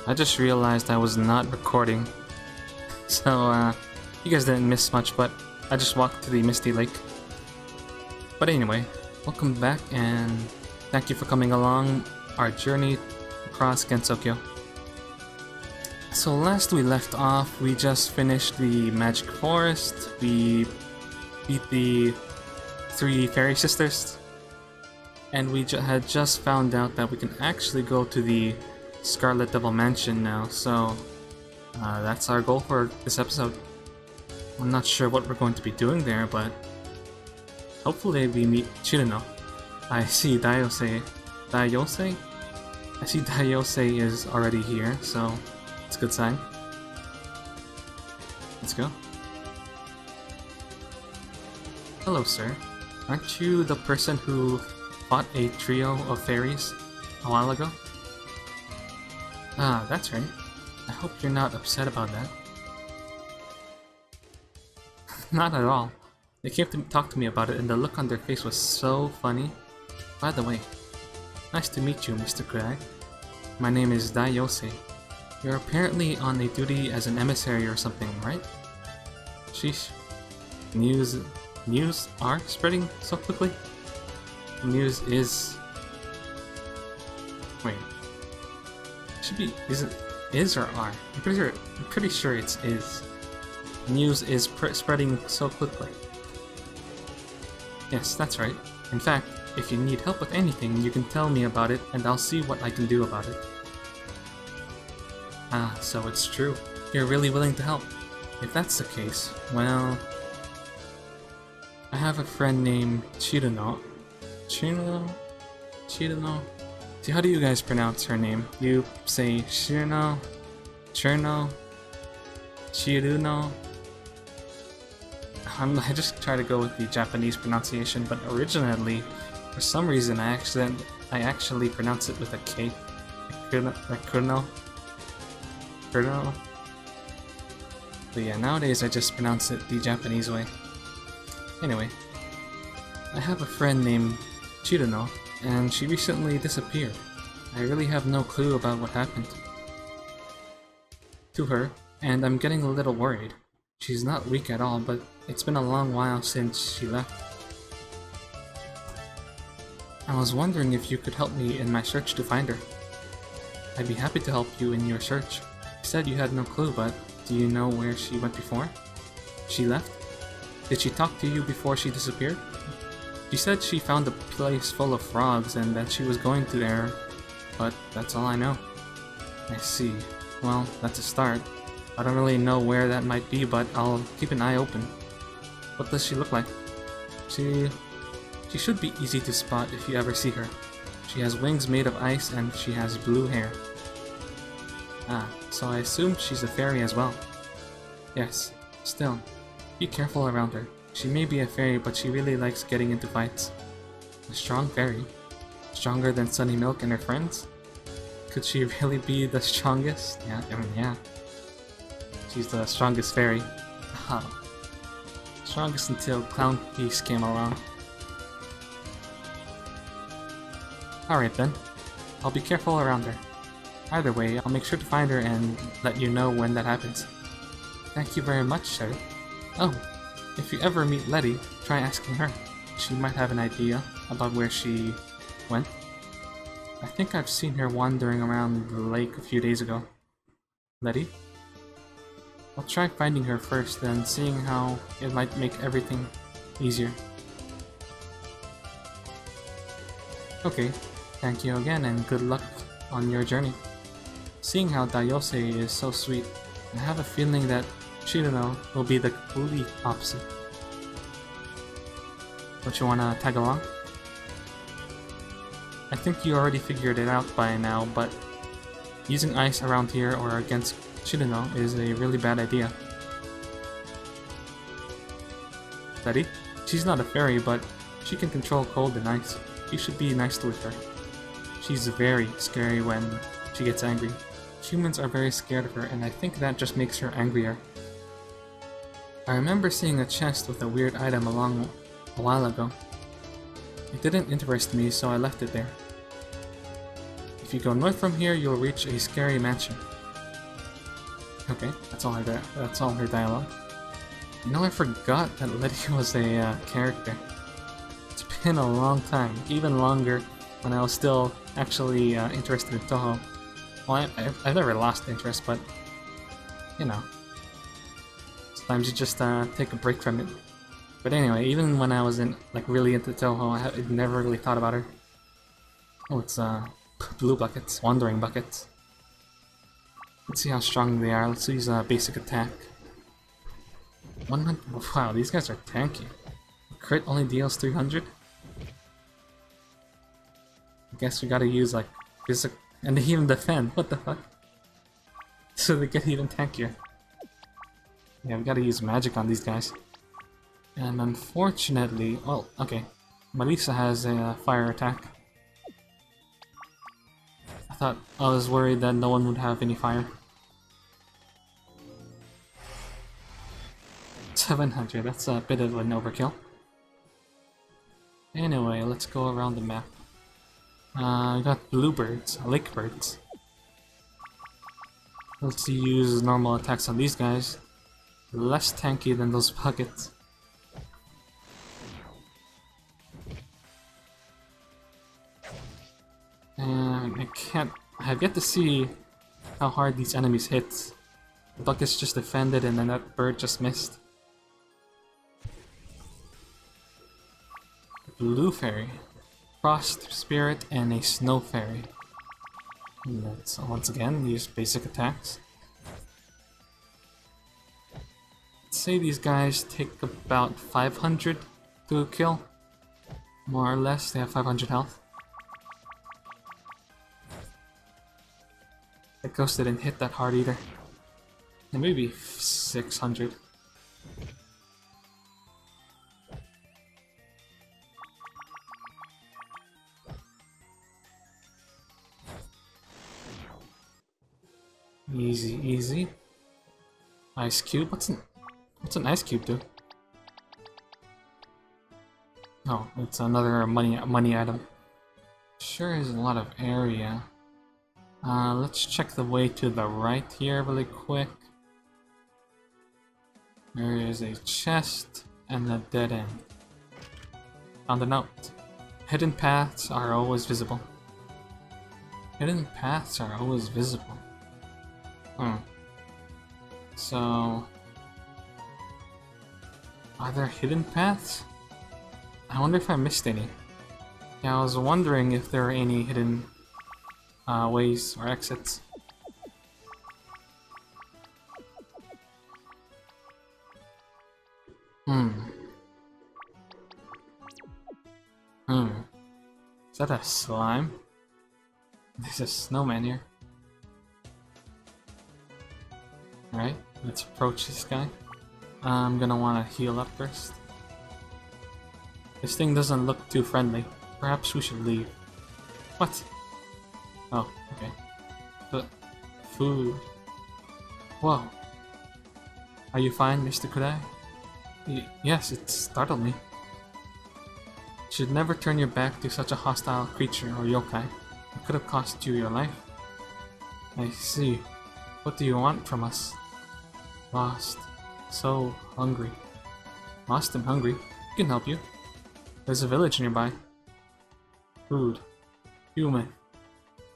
I just realized I was not recording. So, you guys didn't miss much, but I just walked to the Misty Lake. But anyway, welcome back and thank you for coming along our journey across Gensokyo. So last we left off, we just finished the Magic Forest, we beat the 3 fairy sisters, and we had just found out that we can actually go to the Scarlet Mansion now, so that's our goal for this episode. I'm not sure what we're going to be doing there, but hopefully we meet Chirino. I see Dayose is already here, so it's a good sign. Let's go. Hello, sir. Aren't you the person who fought a trio of fairies a while ago? Ah, that's right. I hope you're not upset about that. Not at all. They came to talk to me about it and the look on their face was so funny. By the way, nice to meet you, Mr. Crag. My name is Dayose. You're apparently on a duty as an emissary or something, right? Sheesh. News are spreading so quickly? News is... Wait. Should be... Is or are? I'm pretty sure it's is. News is spreading so quickly. Yes, that's right. In fact, if you need help with anything, you can tell me about it and I'll see what I can do about it. Ah, so it's true. You're really willing to help. If that's the case, well... I have a friend named Chirino. Chirino? See, how do you guys pronounce her name? You say Chirino? Chirino? I just try to go with the Japanese pronunciation, but originally, for some reason, I actually pronounce it with a K. Like Kurno. But yeah, nowadays I just pronounce it the Japanese way. Anyway, I have a friend named Chirino, and she recently disappeared. I really have no clue about what happened to her, and I'm getting a little worried. She's not weak at all, but it's been a long while since she left. I was wondering if you could help me in my search to find her. I'd be happy to help you in your search. You said you had no clue, but do you know where she went before? She left? Did she talk to you before she disappeared? She said she found a place full of frogs and that she was going to there, but that's all I know. I see. Well, that's a start. I don't really know where that might be, but I'll keep an eye open. What does she look like? She should be easy to spot if you ever see her. She has wings made of ice and she has blue hair. Ah, so I assume she's a fairy as well. Yes, still, be careful around her. She may be a fairy, but she really likes getting into fights. A strong fairy? Stronger than Sunny Milk and her friends? Could she really be the strongest? Yeah, I mean, yeah. She's the strongest fairy. Haha. Strongest until Clown Piece came along. Alright then. I'll be careful around her. Either way, I'll make sure to find her and let you know when that happens. Thank you very much, sir. Oh, if you ever meet Letty, try asking her. She might have an idea about where she went. I think I've seen her wandering around the lake a few days ago. Letty? I'll try finding her first, then seeing how it might make everything easier. Okay, thank you again and good luck on your journey. Seeing how Dayose is so sweet, I have a feeling that Chirino will be the complete opposite. Don't you wanna tag along? I think you already figured it out by now, but using ice around here or against Chirino is a really bad idea. Letty? She's not a fairy, but she can control cold and ice. You should be nice with her. She's very scary when she gets angry. Humans are very scared of her, and I think that just makes her angrier. I remember seeing a chest with a weird item along a while ago. It didn't interest me, so I left it there. If you go north from here, you'll reach a scary mansion. Okay, that's all her dialogue. You know, I forgot that Letty was a character. It's been a long time, even longer when I was still actually interested in Toho. Well, I've never lost interest, but you know, sometimes you just take a break from it. But anyway, even when I was really into Toho, I never really thought about her. Oh, it's blue buckets, wandering buckets. Let's see how strong they are. Let's use a basic attack. 100. Wow, these guys are tanky. Crit only deals 300. I guess we gotta use like physic, and they even defend. What the fuck? So they get even tankier. Yeah, we gotta use magic on these guys. And unfortunately, well, okay, Melissa has a fire attack. I was worried that no one would have any fire. 700, that's a bit of an overkill. Anyway, let's go around the map. We got bluebirds, lake birds. Let's use normal attacks on these guys. Less tanky than those buckets. I have yet to see how hard these enemies hit. The buckets just defended and then that bird just missed. Blue fairy, frost spirit, and a snow fairy. Let's once again use basic attacks. Let's say these guys take about 500 to kill. More or less, they have 500 health. The ghost didn't hit that hard either. And maybe 600. Easy, easy. Ice cube. What's an ice cube do? Oh, it's another money item. Sure is a lot of area. Let's check the way to the right here really quick. There is a chest and a dead end. Found a note. Hidden paths are always visible. Hidden paths are always visible. So, are there hidden paths? I wonder if I missed any. Yeah, I was wondering if there are any hidden ways or exits. Is that a slime? There's a snowman here. Alright, let's approach this guy. I'm gonna want to heal up first. This thing doesn't look too friendly. Perhaps we should leave. What? Oh, okay. But food. Whoa. Are you fine, Mr. Kudai? Yes, it startled me. You should never turn your back to such a hostile creature or yokai. It could have cost you your life. I see. What do you want from us? Lost. So hungry. Lost and hungry. We can help you. There's a village nearby. Food. Human.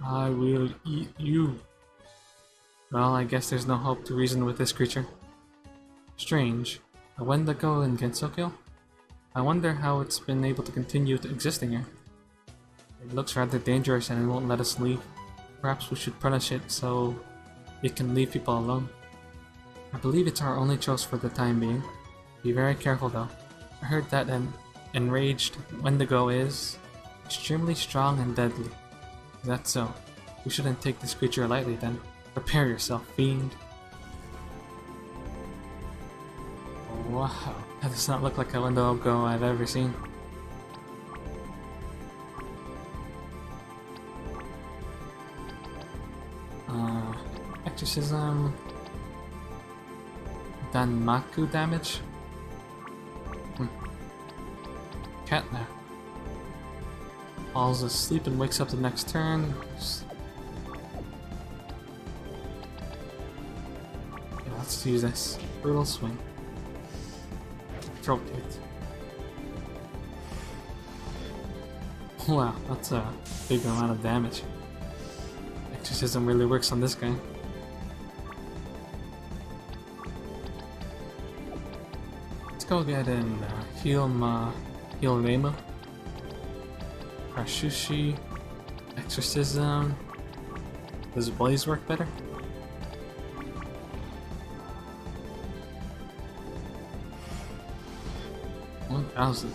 I will eat you. Well, I guess there's no hope to reason with this creature. Strange. A Wendigo in Gensokyo? I wonder how it's been able to continue existing here. It looks rather dangerous and it won't let us leave. Perhaps we should punish it so it can leave people alone. I believe it's our only choice for the time being. Be very careful though. I heard that an enraged Wendigo is extremely strong and deadly. That's so. We shouldn't take this creature lightly then. Prepare yourself, fiend. Wow, that does not look like a Wendigo I've ever seen. Exorcism. Danmaku damage. Cat nap. Falls asleep and wakes up the next turn. let's use this. Brutal swing. Throat hit. Wow, that's a big amount of damage. Exorcism really works on this guy. Let's go ahead and heal Remo. Rashushi. Exorcism. Does Blaze work better? $1,000.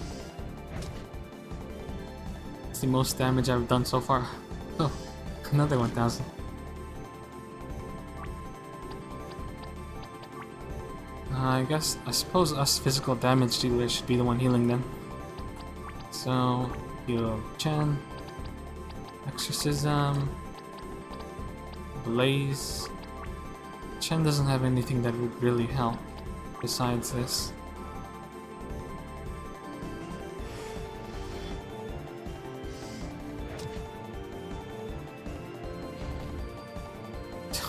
It's the most damage I've done so far. Oh, another 1,000. I suppose us physical damage dealers should be the one healing them. So, heal Chen. Exorcism. Blaze. Chen doesn't have anything that would really help besides this.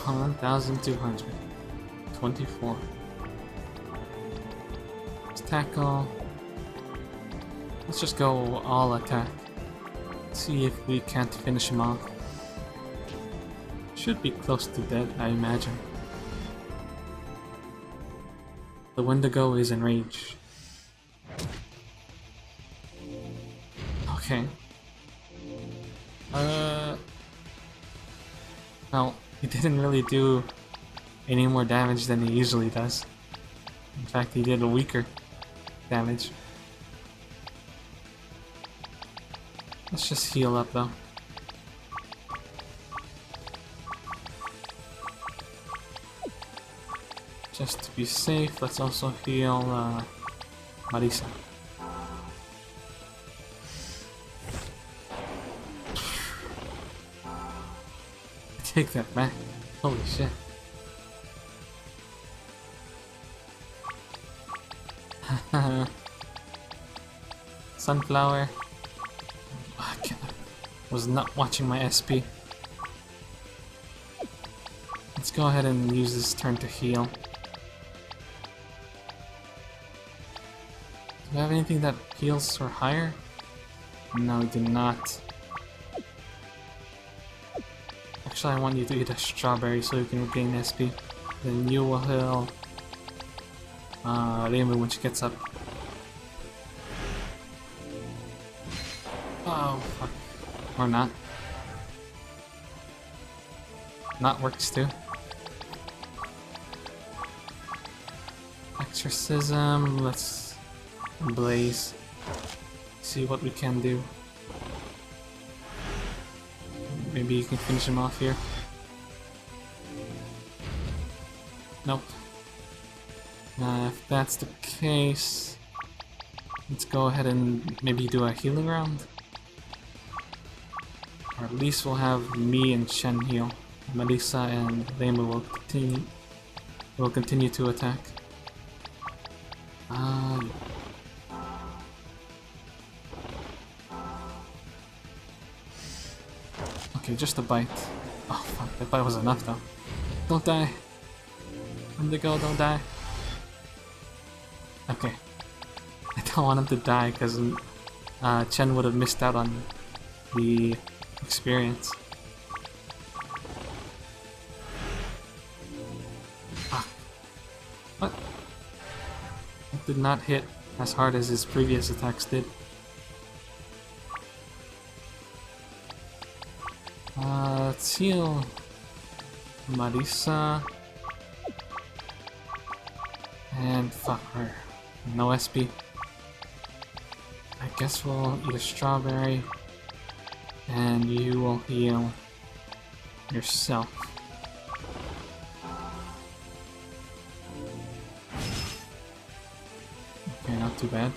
$1,224. Let's tackle. Let's just go all attack. See if we can't finish him off. Should be close to dead, I imagine. The Wendigo is enraged. Okay. Well, he didn't really do any more damage than he usually does. In fact, he did a weaker damage. Let's just heal up though. Just to be safe, let's also heal Marisa. Take that back. Holy shit. Sunflower. I was not watching my SP. Let's go ahead and use this turn to heal. Do you have anything that heals or higher? No, we do not. Actually, I want you to eat a strawberry so you can regain SP. Then you will heal Raymond when she gets up. Oh, fuck. Or not. Not works too. Exorcism, let's blaze. See what we can do. Maybe you can finish him off here. Nope. If that's the case, let's go ahead and maybe do a healing round. Or at least we'll have me and Chen heal. Melissa and Lema will continue to attack. Okay, just a bite. Oh fuck, that bite was enough though. Don't die. Indigo, don't die. Okay. I don't want him to die because Chen would have missed out on the experience. Ah. What? It did not hit as hard as his previous attacks did. Let's heal Marisa. And fuck her. No SP. I guess we'll eat a strawberry. And you will heal yourself. Okay, not too bad.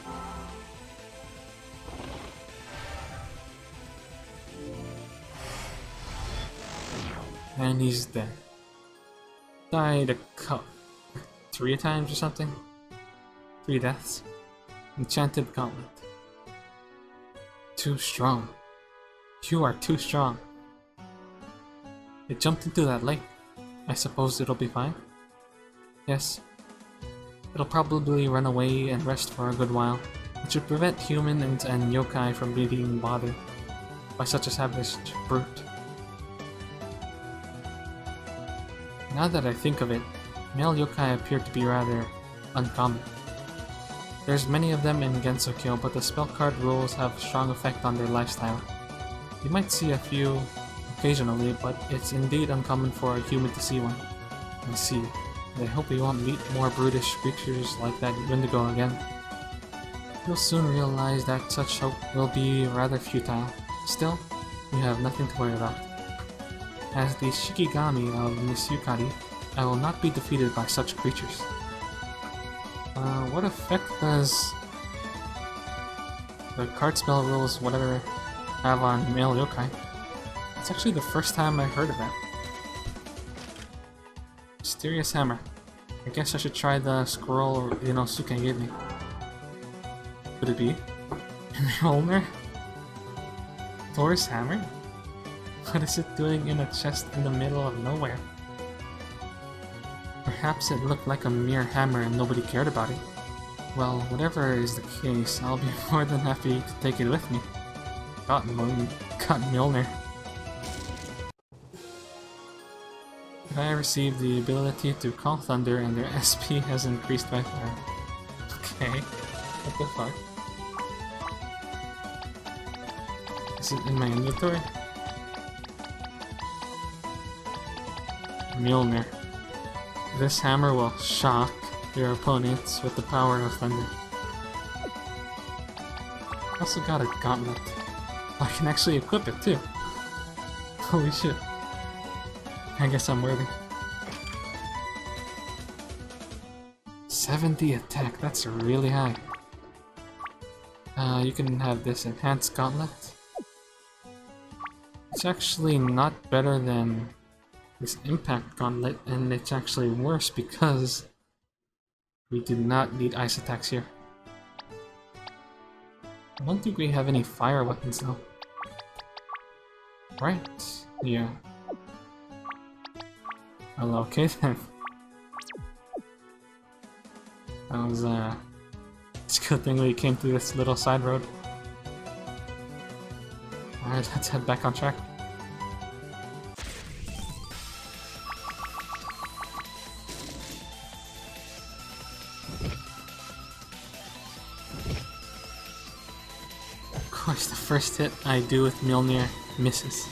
And he's dead. Died a couple. 3 times or something? 3 deaths. Enchanted Gauntlet. Too strong. You are too strong. It jumped into that lake. I suppose it'll be fine. Yes. It'll probably run away and rest for a good while, which should prevent humans and yokai from being bothered by such a savage brute. Now that I think of it, male yokai appear to be rather uncommon. There's many of them in Gensokyo, but the spell card rules have a strong effect on their lifestyle. You might see a few occasionally, but it's indeed uncommon for a human to see one. I see. I hope we won't meet more brutish creatures like that Wendigo again. You'll soon realize that such hope will be rather futile. Still, you have nothing to worry about. As the Shikigami of Miss Yukari, I will not be defeated by such creatures. What effect does the card spell rules, whatever, have on male yokai? It's actually the first time I heard of that. Mysterious hammer. I guess I should try the scroll Inosuke gave me. Could it be? Mjolnir? Thor's hammer? What is it doing in a chest in the middle of nowhere? Perhaps it looked like a mere hammer and nobody cared about it. Well, whatever is the case, I'll be more than happy to take it with me. Got Mjolnir. I received the ability to call thunder and their SP has increased by 4. Okay, what the fuck? Is it in my inventory? Mjolnir. This hammer will shock your opponents with the power of thunder. I also got a gauntlet. I can actually equip it too. Holy shit. I guess I'm worthy. 70 attack, that's really high. You can have this enhanced gauntlet. It's actually not better than this impact gauntlet, and it's actually worse because we do not need ice attacks here. I don't think we have any fire weapons though. Right, yeah. Well, okay then. That was it's a good thing we came through this little side road. Alright, let's head back on track. Of course, the first hit I do with Mjolnir misses.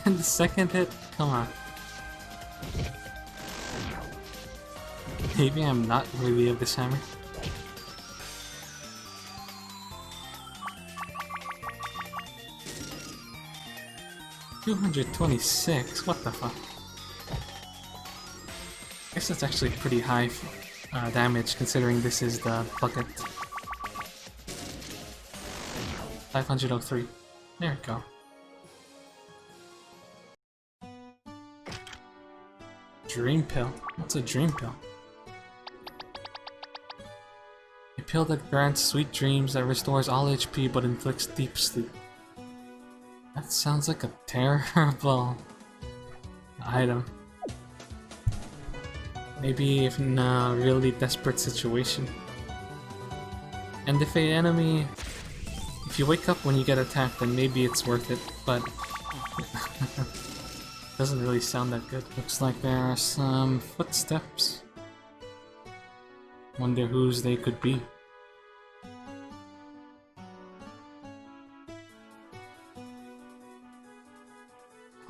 And the second hit? Come on. Maybe I'm not worthy of this hammer. $226? What the fuck? I guess that's actually pretty high damage considering this is the bucket. 503. There we go. Dream pill? What's a dream pill? A pill that grants sweet dreams that restores all HP but inflicts deep sleep. That sounds like a terrible item. Maybe if in a really desperate situation. And if an enemy... If you wake up when you get attacked, then maybe it's worth it, but... Doesn't really sound that good. Looks like there are some footsteps. Wonder whose they could be.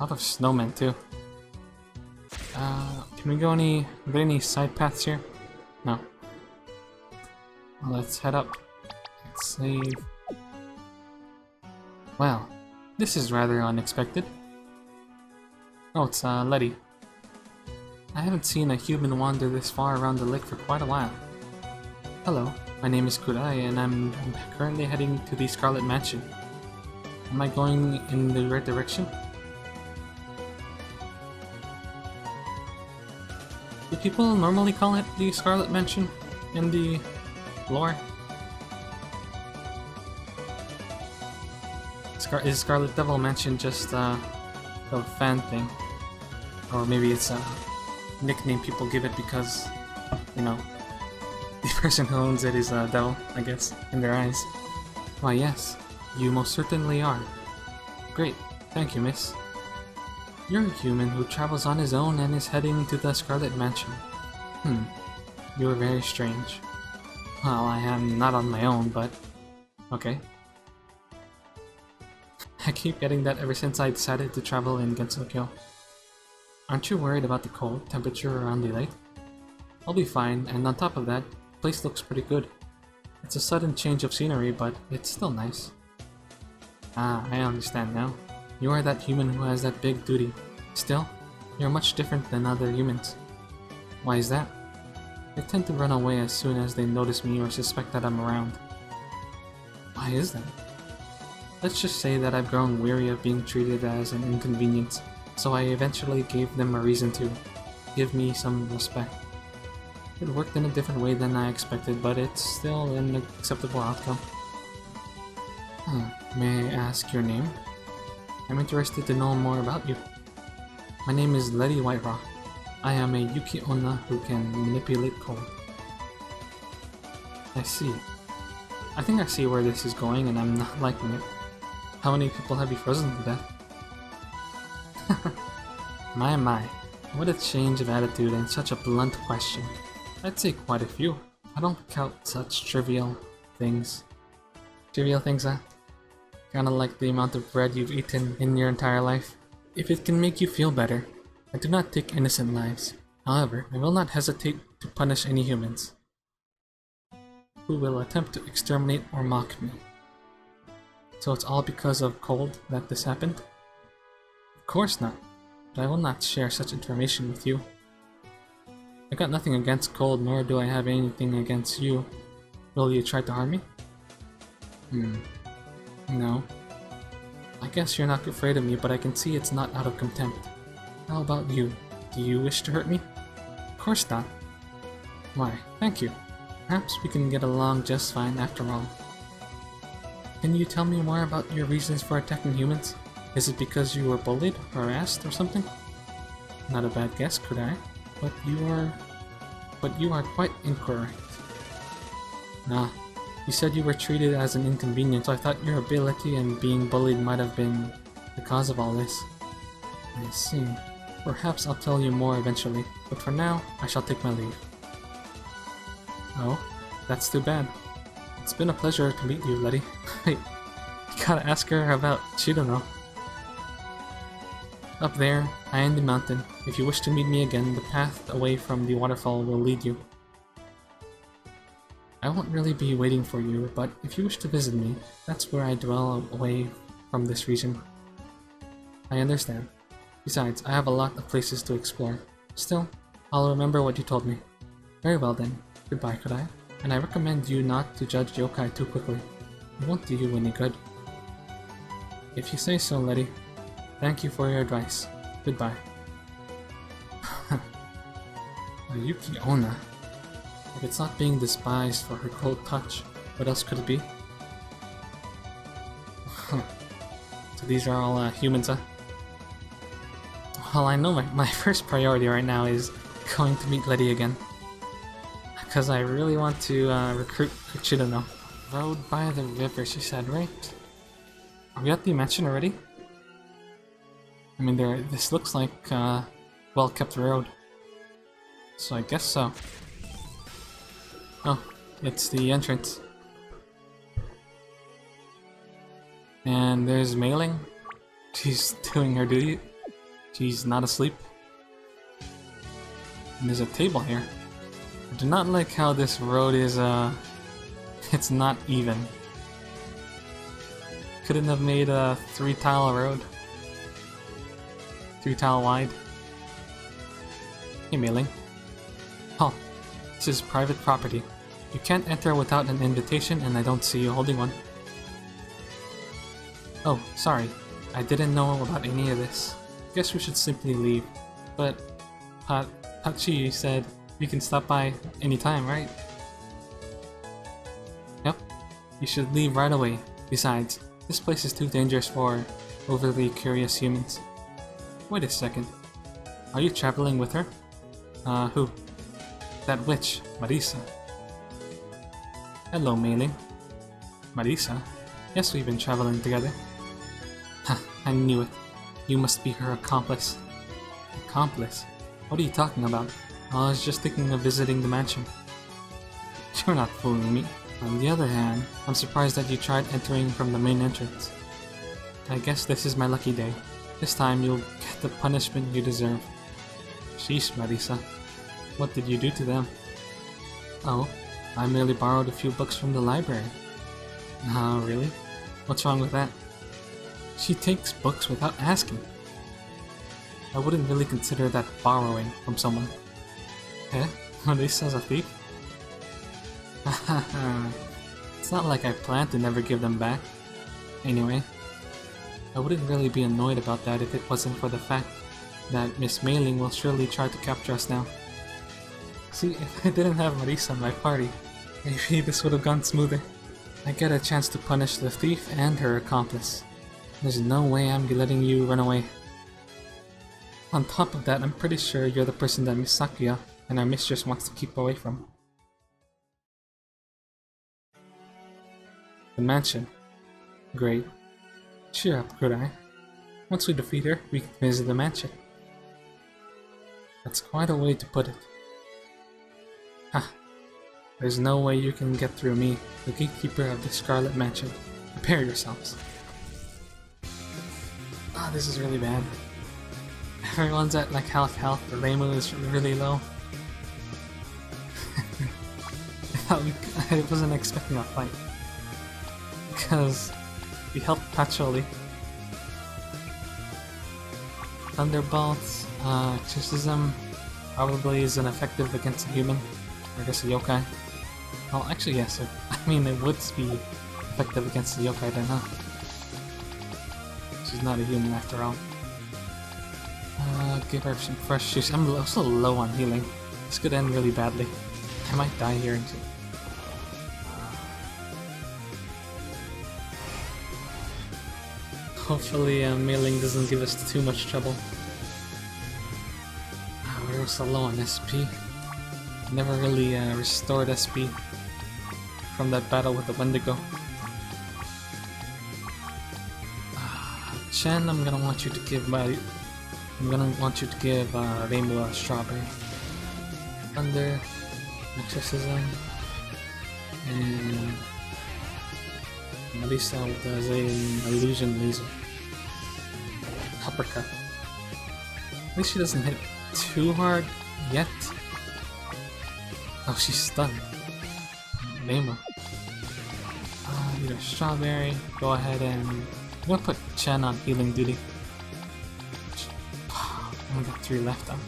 A lot of snowmen too. Can we go are there any side paths here? No. Well, let's head up. Let's save. Well, this is rather unexpected. Oh, it's Letty. I haven't seen a human wander this far around the lake for quite a while. Hello, my name is Kurai and I'm currently heading to the Scarlet Mansion. Am I going in the right direction? Do people normally call it the Scarlet Mansion in the lore? Is Scarlet Mansion just a fan thing? Or maybe it's a nickname people give it because, you know, the person who owns it is a devil, I guess, in their eyes. Why yes, you most certainly are. Great, thank you, miss. You're a human who travels on his own and is heading to the Scarlet Mansion. You are very strange. Well, I am not on my own, but... okay. I keep getting that ever since I decided to travel in Gensokyo. Aren't you worried about the cold temperature around the lake? I'll be fine, and on top of that, the place looks pretty good. It's a sudden change of scenery, but it's still nice. Ah, I understand now. You are that human who has that big duty. Still, you're much different than other humans. Why is that? They tend to run away as soon as they notice me or suspect that I'm around. Why is that? Let's just say that I've grown weary of being treated as an inconvenience, so I eventually gave them a reason to give me some respect. It worked in a different way than I expected, but it's still an acceptable outcome. May I ask your name? I'm interested to know more about you. My name is Letty Whiterock. I am a Yuki Onna who can manipulate cold. I see. I think I see where this is going and I'm not liking it. How many people have you frozen to death? My, what a change of attitude and such a blunt question. I'd say quite a few. I don't count such trivial things. Trivial things, huh? Kinda like the amount of bread you've eaten in your entire life. If it can make you feel better, I do not take innocent lives. However, I will not hesitate to punish any humans who will attempt to exterminate or mock me. So it's all because of cold that this happened? Of course not, but I will not share such information with you. I got nothing against cold, nor do I have anything against you. Will you try to harm me? No. I guess you're not afraid of me, but I can see it's not out of contempt. How about you? Do you wish to hurt me? Of course not. Why, thank you. Perhaps we can get along just fine after all. Can you tell me more about your reasons for attacking humans? Is it because you were bullied, harassed, or something? Not a bad guess, could I? But you are quite incorrect. Nah, you said you were treated as an inconvenience, so I thought your ability and being bullied might have been the cause of all this. I see. Perhaps I'll tell you more eventually, but for now, I shall take my leave. Oh, that's too bad. It's been a pleasure to meet you, Letty. Wait, you gotta ask her about Shidono. Up there, high in the mountain, if you wish to meet me again, the path away from the waterfall will lead you. I won't really be waiting for you, but if you wish to visit me, that's where I dwell away from this region. I understand. Besides, I have a lot of places to explore. Still, I'll remember what you told me. Very well then. Goodbye, could I? And I recommend you not to judge yokai too quickly. It won't do you any good. If you say so, Letty. Thank you for your advice. Goodbye. Yuki Onna. If it's not being despised for her cold touch, what else could it be? So these are all humans, huh? Well, I know my first priority right now is going to meet Letty again. Because I really want to recruit Shidono. Road by the river, she said, right? Are we at the mansion already? I mean, this looks like a well-kept road. So I guess so. Oh, it's the entrance. And there's Mailing. She's doing her duty. She's not asleep. And there's a table here. I do not like how this road is, it's not even. Couldn't have made a 3-tile road. 3-tile wide. Hey, Mailing. Oh, this is private property. You can't enter without an invitation, and I don't see you holding one. Oh, sorry. I didn't know about any of this. Guess we should simply leave. But Hachi said we can stop by anytime, right? Yep. You should leave right away. Besides, This place is too dangerous for overly curious humans. Wait a second. Are you traveling with her? Who? That witch, Marisa. Hello, Mailing. Marisa? Yes, we've been traveling together. Ha, I knew it. You must be her accomplice. Accomplice? What are you talking about? I was just thinking of visiting the mansion. You're not fooling me. On the other hand, I'm surprised that you tried entering from the main entrance. I guess this is my lucky day. This time you'll get the punishment you deserve. Sheesh, Marisa. What did you do to them? Oh, I merely borrowed a few books from the library. Oh, really? What's wrong with that? She takes books without asking. I wouldn't really consider that borrowing from someone. Eh? Marisa's a thief? It's not like I plan to never give them back. Anyway, I wouldn't really be annoyed about that if it wasn't for the fact that Miss Mailing will surely try to capture us now. See, if I didn't have Marisa in my party, maybe this would have gone smoother. I get a chance to punish the thief and her accomplice. There's no way I'm letting you run away. On top of that, I'm pretty sure you're the person that Miss Sakuya and our mistress wants to keep away from. The mansion. Great. Cheer up, Kurai. Once we defeat her, we can visit the mansion. That's quite a way to put it. Ha! There's no way you can get through me, the gatekeeper of the Scarlet Mansion. Prepare yourselves. Ah, this is really bad. Everyone's at like half health, the Reimu is really low. I wasn't expecting a fight. Because we helped Patchouli. Thunderbolts, Exorcism probably isn't effective against a human, or I guess a yokai. Well, actually yes, I mean it would be effective against a yokai then, huh? She's not a human after all. Give her some fresh juice. I'm also low on healing. This could end really badly. I might die here. Hopefully Mailing doesn't give us too much trouble. We're also low on SP. Never really restored SP from that battle with the Wendigo. Chen, I'm gonna want you to give Rainbow a strawberry. Thunder, Exorcism, and Marisa does an illusion laser. Uppercut. At least she doesn't hit too hard yet. Oh, she's stunned. Rainbow. Need a strawberry. Go ahead and I'm gonna put Chen on healing duty. I only got 3 left though.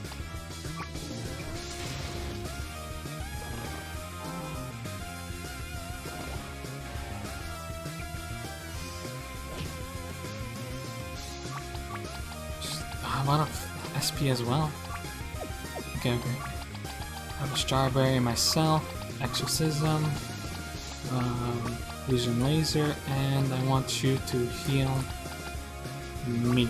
A lot of SP as well. Okay. I have a strawberry myself, Exorcism, Illusion Laser, and I want you to heal me.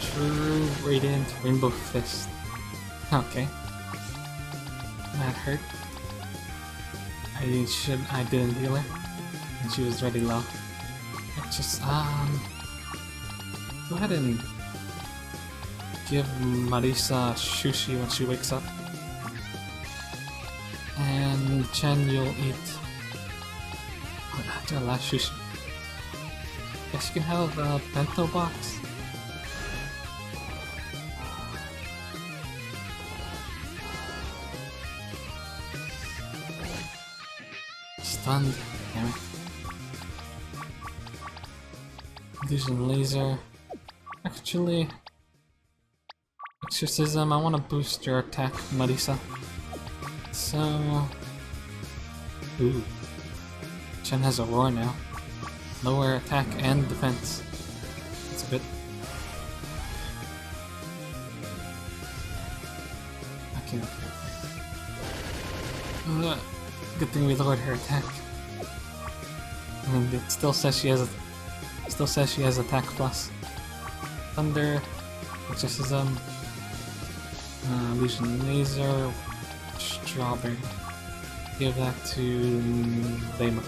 True Radiant Rainbow Fist. Okay. That hurt. I didn't heal her. And she was already low. Let's just, go ahead and give Marisa sushi when she wakes up. And Chen, you'll eat after the last sushi. Guess you can have a bento box. Stunned. Damn it. Illusion Laser. Actually, Exorcism, I want to boost your attack, Marisa. So... Ooh. Chen has a roar now. Lower attack and defense. That's a bit... Okay. Good thing we lowered her attack. And it still says she has attack plus. Thunder, exorcism, illusion laser, strawberry. Give that to Lema.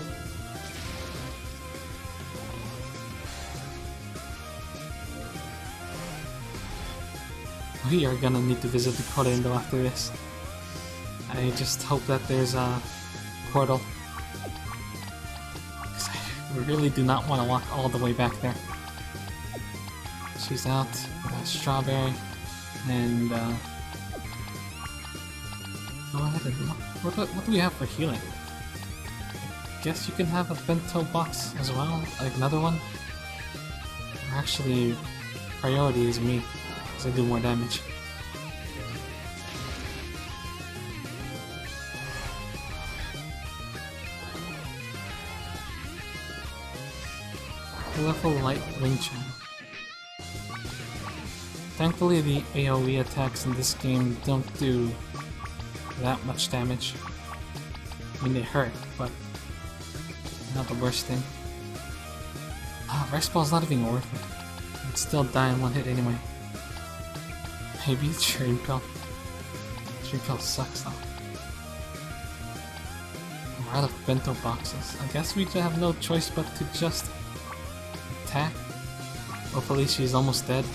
We are gonna need to visit the Korendo after this. I just hope that there's a portal. Because I really do not want to walk all the way back there. She's out. Strawberry. And go ahead and what do we have for healing? I guess you can have a bento box as well, like another one. Actually, priority is me, because I do more damage. Level light wing channel. Thankfully, the AoE attacks in this game don't do that much damage. I mean, they hurt, but not the worst thing. Rice Ball's not even worth it. I'd still die in one hit anyway. Maybe Dream Pill. Dream Pill sucks though. We're out of bento boxes. I guess we have no choice but to just attack. Hopefully she's almost dead.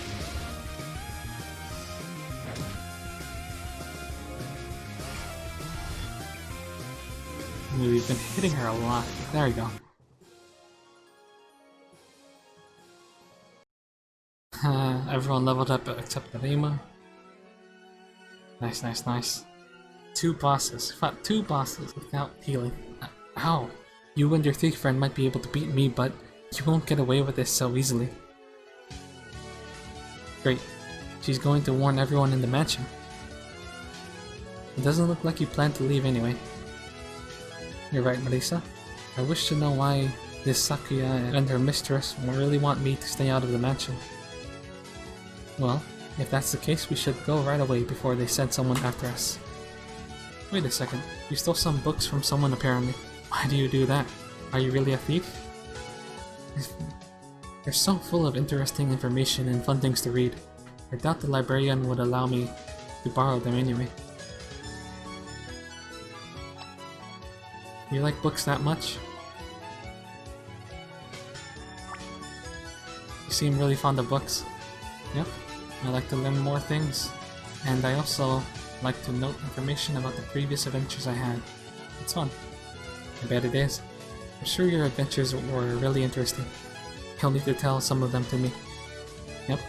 We've been hitting her a lot. There we go. Everyone leveled up except Lema. Nice, nice, nice. 2 bosses. Fought 2 bosses without healing. Ow! You and your thief friend might be able to beat me, but you won't get away with this so easily. Great. She's going to warn everyone in the mansion. It doesn't look like you plan to leave anyway. You're right, Marisa. I wish to know why this Sakuya and her mistress really want me to stay out of the mansion. Well, if that's the case, we should go right away before they send someone after us. Wait a second. You stole some books from someone apparently. Why do you do that? Are you really a thief? They're so full of interesting information and fun things to read. I doubt the librarian would allow me to borrow them anyway. You like books that much? You seem really fond of books. Yep, I like to learn more things. And I also like to note information about the previous adventures I had. It's fun. I bet it is. I'm sure your adventures were really interesting. You'll need to tell some of them to me. Yep,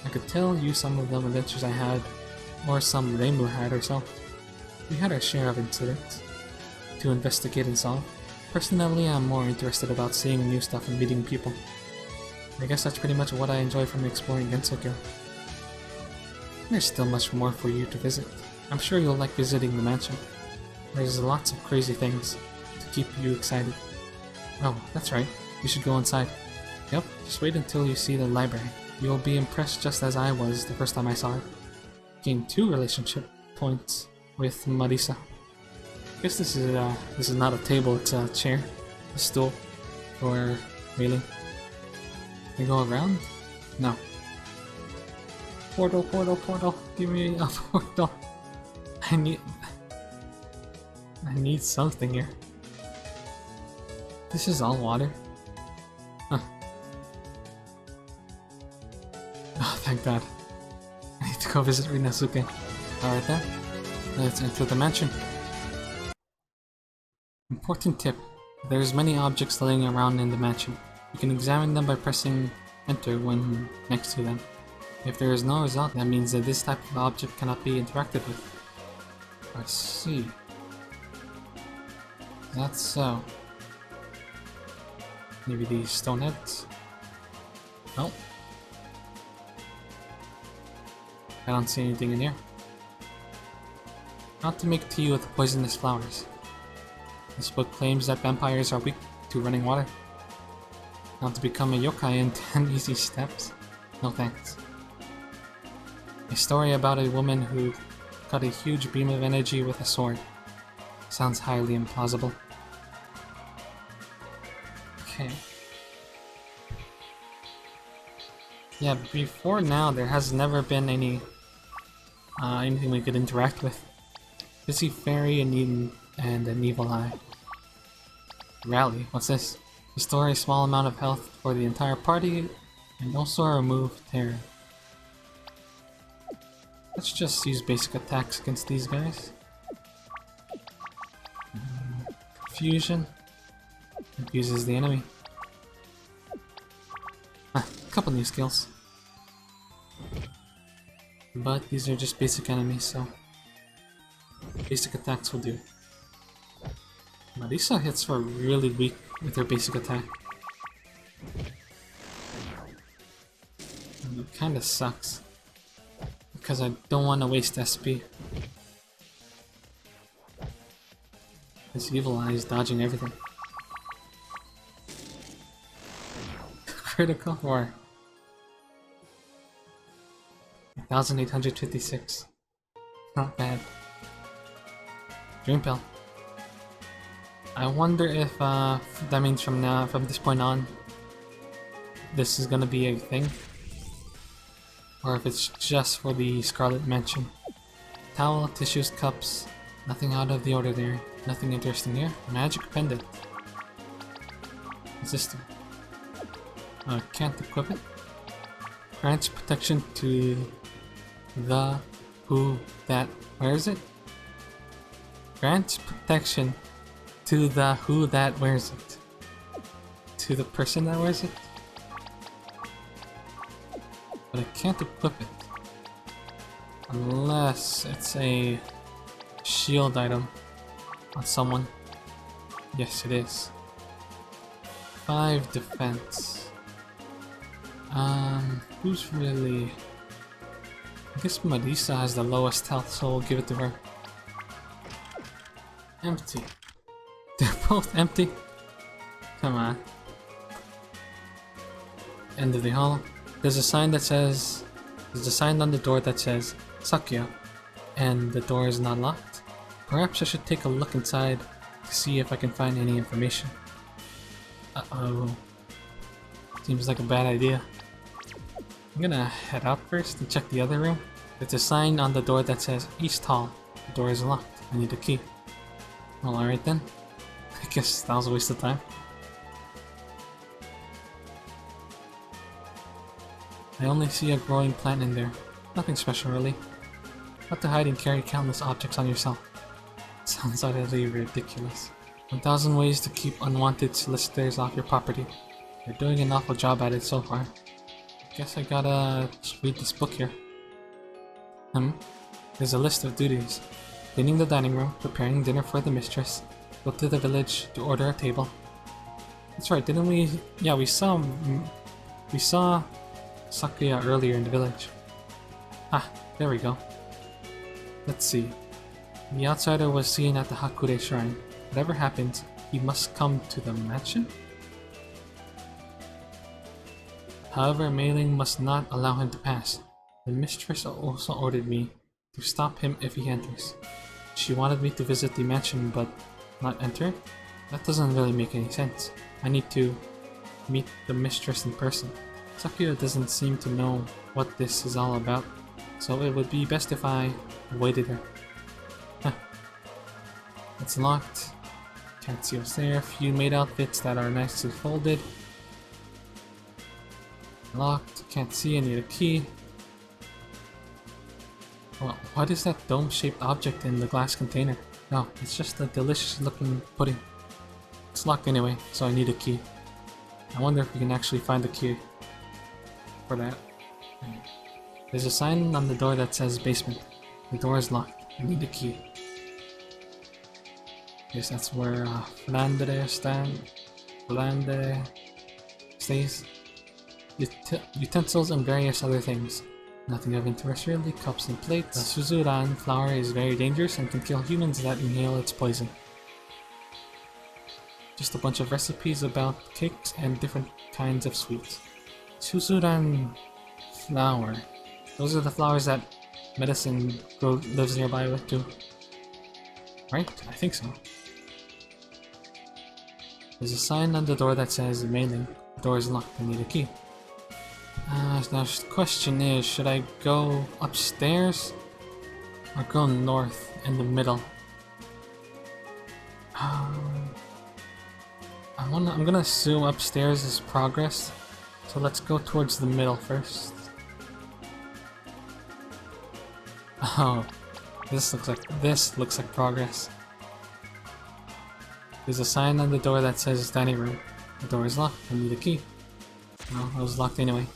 I could tell you some of the adventures I had, or some Rainbow had herself. We had our share of incidents to investigate and solve. Personally, I'm more interested about seeing new stuff and meeting people. I guess that's pretty much what I enjoy from exploring Gensokyo. There's still much more for you to visit. I'm sure you'll like visiting the mansion. There's lots of crazy things to keep you excited. Oh, that's right. You should go inside. Yep, just wait until you see the library. You'll be impressed just as I was the first time I saw it. Gained 2 relationship points with Marisa. I guess this is not a table, it's a chair. A stool for reeling. Can we go around? No. Portal, portal, portal. Give me a portal. I need something here. This is all water. Huh. Oh, thank God. I need to go visit Rinasuke. Alright then. Let's enter the mansion. Important tip. There's many objects laying around in the mansion. You can examine them by pressing enter when next to them. If there is no result, that means that this type of object cannot be interacted with. I see. That's so. Maybe these stone heads? Nope. I don't see anything in here. Not to make tea with poisonous flowers. This book claims that vampires are weak to running water. Not to become a yokai in 10 easy steps. No thanks. A story about a woman who cut a huge beam of energy with a sword. Sounds highly implausible. Okay. Yeah, before now there has never been anything we could interact with. Busy Fairy and an Evil Eye. Rally, what's this? Restore a small amount of health for the entire party and also remove terror. Let's just use basic attacks against these guys. Fusion. Confuses the enemy. Ah, a couple new skills. But these are just basic enemies, so basic attacks will do. Marisa hits are really weak with her basic attack. And it kinda sucks. Because I don't want to waste SP. This Evil Eye is dodging everything. Critical or 1856. Not bad. Dream Pill. I wonder if that means from this point on, this is gonna be a thing. Or if it's just for the Scarlet Mansion. Towel, tissues, cups. Nothing out of the order there. Nothing interesting here. Magic pendant. Resistor. Can't equip it. Grants protection to the who that. Where is it? Grants protection to the who that wears it. To the person that wears it? But I can't equip it. Unless it's a shield item on someone. Yes, it is. 5 defense. Who's really... I guess Marisa has the lowest health, so we'll give it to her. Empty. They're both empty? Come on. End of the hall. There's a sign that says... There's a sign on the door that says Sakya, and the door is not locked. Perhaps I should take a look inside to see if I can find any information. Uh-oh. Seems like a bad idea. I'm gonna head out first and check the other room. There's a sign on the door that says East Hall. The door is locked. I need a key. Well, alright then. I guess that was a waste of time. I only see a growing plant in there. Nothing special really. Not to hide and carry countless objects on yourself. Sounds utterly ridiculous. 1,000 ways to keep unwanted solicitors off your property. You're doing an awful job at it so far. Guess I gotta read this book here. There's a list of duties. Cleaning the dining room, preparing dinner for the mistress, go to the village to order a table. That's right, didn't we? Yeah, we saw Sakya earlier in the village. Ah, there we go. Let's see. The outsider was seen at the Hakure Shrine. Whatever happens, he must come to the mansion? However, Mei-ling must not allow him to pass. The mistress also ordered me to stop him if he enters. She wanted me to visit the mansion but not enter? That doesn't really make any sense. I need to meet the mistress in person. Sakya doesn't seem to know what this is all about, so it would be best if I avoided her. Huh. It's locked. Can't see what's there. Few maid outfits that are nicely folded. Locked. Can't see. I need a key. Well, what is that dome-shaped object in the glass container? No, it's just a delicious-looking pudding. It's locked anyway, so I need a key. I wonder if we can actually find the key for that. There's a sign on the door that says basement. The door is locked. I need a key. Guess that's where Flandre stays. Utensils and various other things. Nothing of interest really. Cups and plates. The Suzuran flower is very dangerous and can kill humans that inhale its poison. Just a bunch of recipes about cakes and different kinds of sweets. Suzuran flower. Those are the flowers that medicine lives nearby with too. Right? I think so. There's a sign on the door that says mailing. The door is locked. I need a key. Now the question is, should I go upstairs or go north in the middle? I'm gonna assume upstairs is progress, so let's go towards the middle first. Oh, this looks like progress. There's a sign on the door that says dining room. The door is locked. I need a key. Well, it was locked anyway.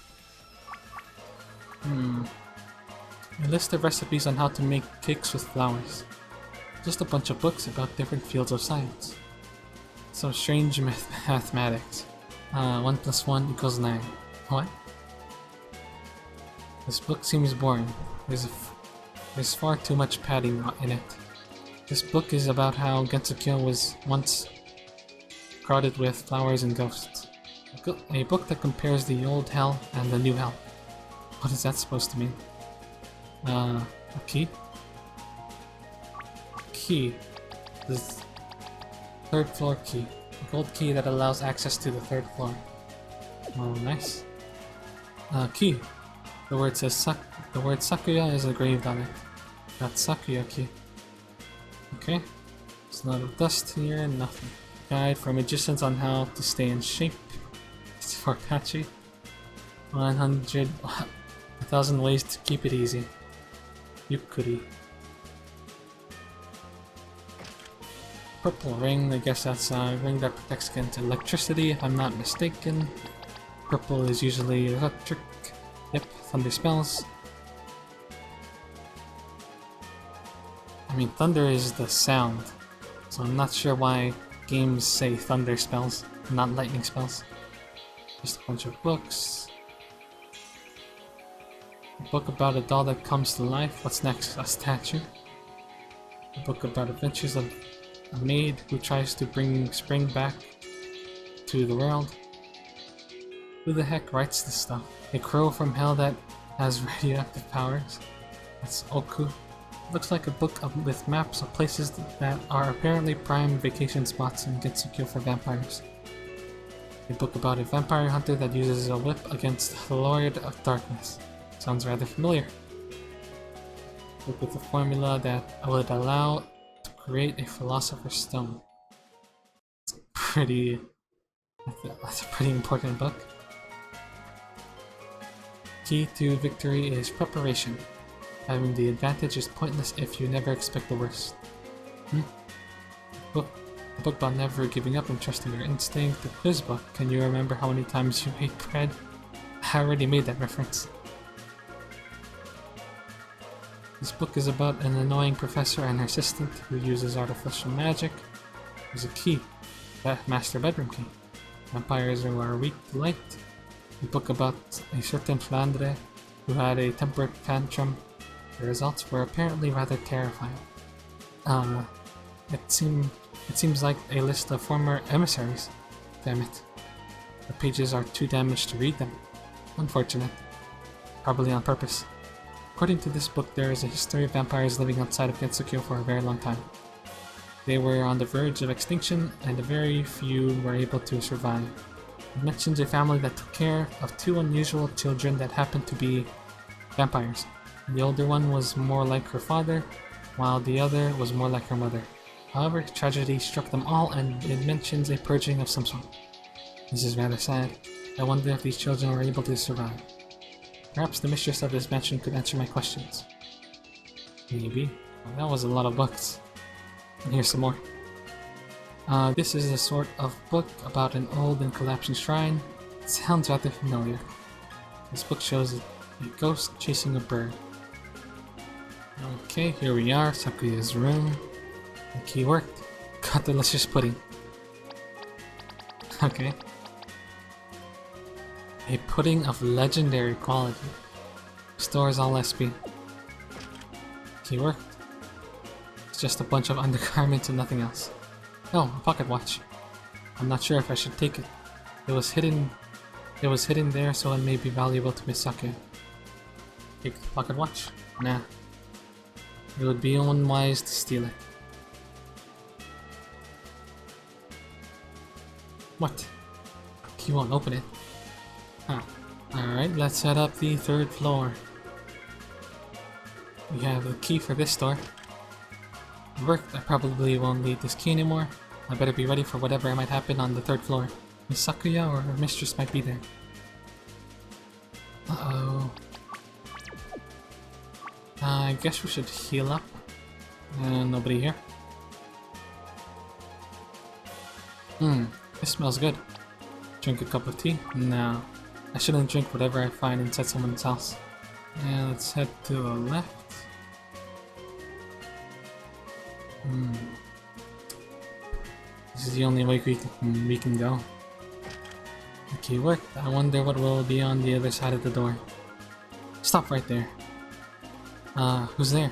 A list of recipes on how to make cakes with flowers. Just a bunch of books about different fields of science. Some strange mathematics. 1 + 1 = 9. What? This book seems boring. There's far too much padding in it. This book is about how Gensokyo was once crowded with flowers and ghosts. A book that compares the old hell and the new hell. What is that supposed to mean? A key? Key. This 3rd floor key. A gold key that allows access to the 3rd floor. Oh, nice. Key. The word Sakuya is engraved on it. That's Sakuya key. Okay. There's a lot of dust here, nothing. Guide for magicians on how to stay in shape. It's for Kachi. 1,000 ways to keep it easy. Yukuri. Purple ring, I guess that's a ring that protects against electricity, if I'm not mistaken. Purple is usually electric. Yep, thunder spells. I mean, thunder is the sound, so I'm not sure why games say thunder spells, not lightning spells. Just a bunch of books. A book about a doll that comes to life. What's next? A statue. A book about adventures of a maid who tries to bring spring back to the world. Who the heck writes this stuff? A crow from hell that has radioactive powers? That's Oku. Looks like a book with maps of places that are apparently prime vacation spots in Gensokyo for vampires. A book about a vampire hunter that uses a whip against the Lord of Darkness. Sounds rather familiar. A book with a formula that would allow to create a Philosopher's Stone. That's a pretty important book. Key to victory is preparation. Having the advantage is pointless if you never expect the worst. A book about never giving up and trusting your instinct. The quiz book. Can you remember how many times you ate bread? I already made that reference. This book is about an annoying professor and her assistant who uses artificial magic. There's a key. That master bedroom key. Vampires who are weak to light. A book about a certain Flandre who had a temper tantrum. The results were apparently rather terrifying. It seems like a list of former emissaries. Damn it. The pages are too damaged to read them. Unfortunate. Probably on purpose. According to this book, there is a history of vampires living outside of Gensokyo for a very long time. They were on the verge of extinction, and a very few were able to survive. It mentions a family that took care of 2 unusual children that happened to be vampires. The older one was more like her father, while the other was more like her mother. However, tragedy struck them all, and it mentions a purging of some sort. This is rather sad. I wonder if these children were able to survive. Perhaps the mistress of this mansion could answer my questions. Maybe. Well, that was a lot of books. And here's some more. This is a sort of book about an old and collapsing shrine. It sounds rather familiar. This book shows a ghost chasing a bird. Okay, here we are, Sakuya's room. The key worked. Got delicious pudding. Okay. A pudding of legendary quality. Stores all SP. Key worked. It's just a bunch of undergarments and nothing else. Oh, a pocket watch. I'm not sure if I should take it. It was hidden there, so it may be valuable to Miss Sakuya. Take the pocket watch? Nah. It would be unwise to steal it. What? You won't open it. Huh. Alright, let's head up the 3rd floor. We have the key for this door. It worked. I probably won't need this key anymore. I better be ready for whatever might happen on the 3rd floor. Miss Sakuya or her mistress might be there. Uh-oh. I guess we should heal up. Nobody here. This smells good. Drink a cup of tea? No. I shouldn't drink whatever I find inside someone's house. Yeah, let's head to the left. This is the only way we can go. Okay, worked. I wonder what will be on the other side of the door. Stop right there. Who's there?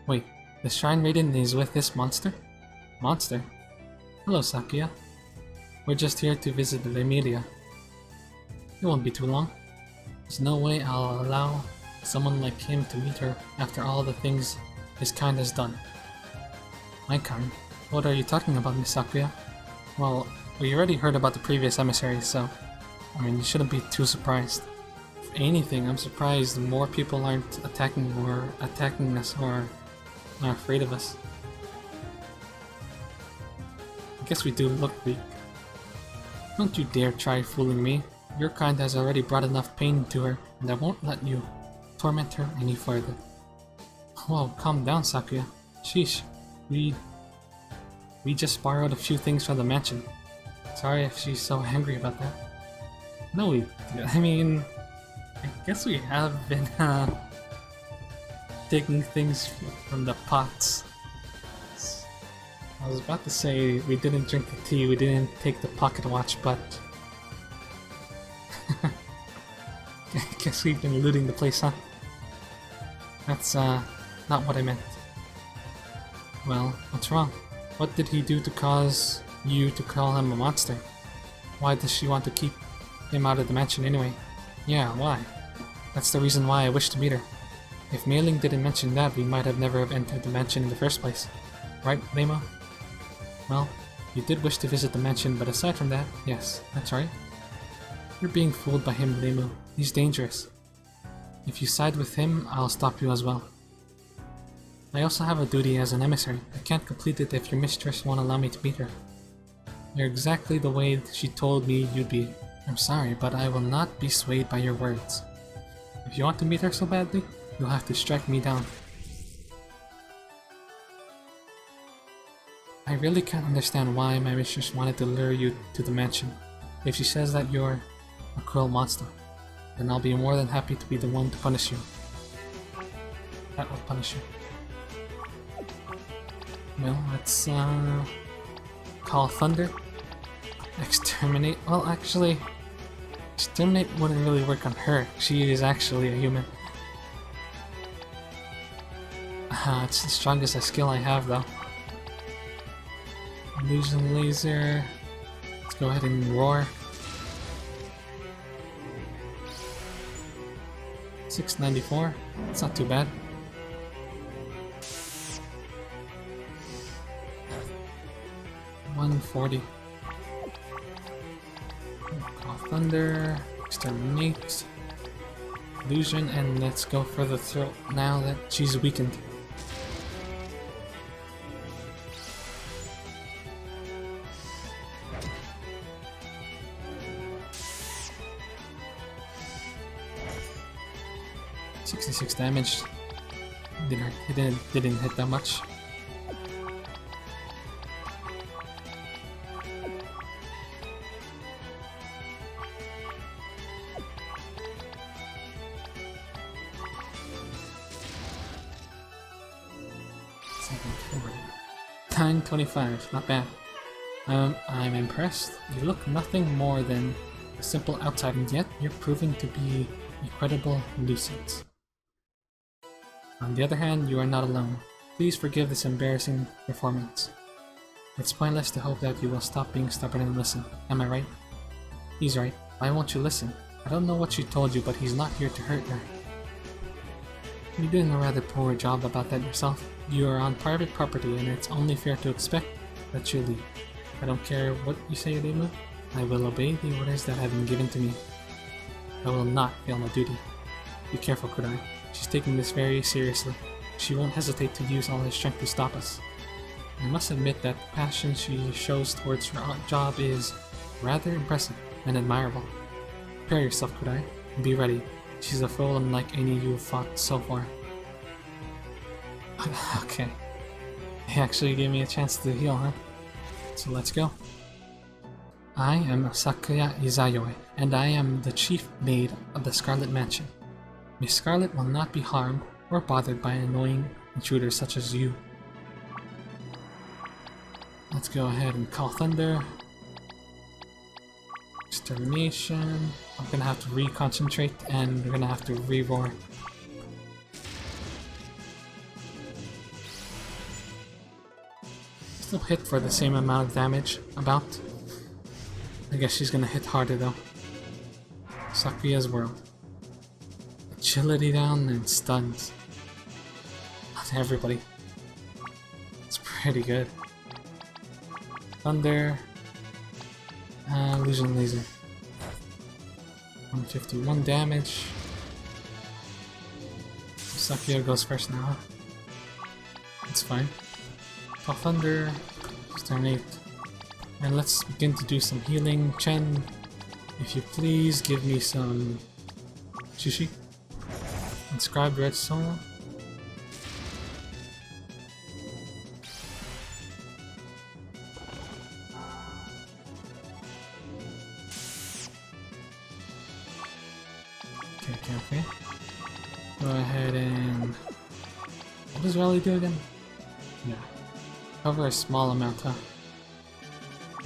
Wait, the Shrine Maiden is with this monster? Monster? Hello, Sakuya. We're just here to visit the media. It won't be too long. There's no way I'll allow someone like him to meet her after all the things his kind has done. My kind? What are you talking about, Miss Sakuya? Well, we already heard about the previous emissary, so I mean, you shouldn't be too surprised. If anything, I'm surprised more people aren't attacking us or are afraid of us. I guess we do look weak. Don't you dare try fooling me. Your kind has already brought enough pain to her, and I won't let you torment her any further. Whoa, calm down, Sakuya. Sheesh, we just borrowed a few things from the mansion. Sorry if she's so angry about that. No, I mean, I guess we have been taking things from the pots. I was about to say we didn't drink the tea, we didn't take the pocket watch, but I guess we've been looting the place, huh? That's not what I meant. Well, what's wrong? What did he do to cause you to call him a monster? Why does she want to keep him out of the mansion anyway? Yeah, why? That's the reason why I wish to meet her. If Mei-ling didn't mention that, we might have never have entered the mansion in the first place. Right, Lema? Well, you did wish to visit the mansion, but aside from that, yes, that's right. You're being fooled by him, Lemu. He's dangerous. If you side with him, I'll stop you as well. I also have a duty as an emissary. I can't complete it if your mistress won't allow me to meet her. You're exactly the way she told me you'd be. I'm sorry, but I will not be swayed by your words. If you want to meet her so badly, you'll have to strike me down. I really can't understand why my mistress wanted to lure you to the mansion. If she says that you're a cruel monster, then I'll be more than happy to be the one to punish you. That will punish you. Well, let's call Thunder. Exterminate. Well, actually, exterminate wouldn't really work on her. She is actually a human. It's the strongest skill I have, though. Illusion laser. Let's go ahead and roar. 694. It's not too bad. $140. Call Thunder. Exterminate. Illusion, and let's go for the throat now that she's weakened. $66 damage. Didn't hit that much. $9.25, not bad. I'm impressed. You look nothing more than a simple outsider, and yet you're proving to be a credible nuisance. On the other hand, you are not alone. Please forgive this embarrassing performance. It's pointless to hope that you will stop being stubborn and listen. Am I right? He's right. Why won't you listen? I don't know what she told you, but he's not here to hurt her. You did a rather poor job about that yourself. You are on private property and it's only fair to expect that you leave. I don't care what you say, Reimu. I will obey the orders that have been given to me. I will not fail my duty. Be careful, Kudai. She's taking this very seriously. She won't hesitate to use all her strength to stop us. I must admit that the passion she shows towards her job is rather impressive and admirable. Prepare yourself, Kudai, and be ready. She's a foe unlike any you've fought so far. Okay. They actually gave me a chance to heal, huh? So let's go. I am Sakuya Izayoi, and I am the chief maid of the Scarlet Mansion. Miss Scarlet will not be harmed or bothered by annoying intruders such as you. Let's go ahead and call Thunder. Extermination. I'm gonna have to reconcentrate and we're gonna have to re-roar. Still hit for the same amount of damage, about. I guess she's gonna hit harder though. Sakuya's World. Agility down and stuns. Not everybody. It's pretty good. Thunder. Illusion Laser. 151 damage. Sakuya goes first now. It's fine. Call Thunder. Exterminate. And let's begin to do some healing. Chen, if you please give me some sushi. Inscribed red soul. Okay. Go ahead and... What does Rally do again? Yeah. Cover a small amount, huh?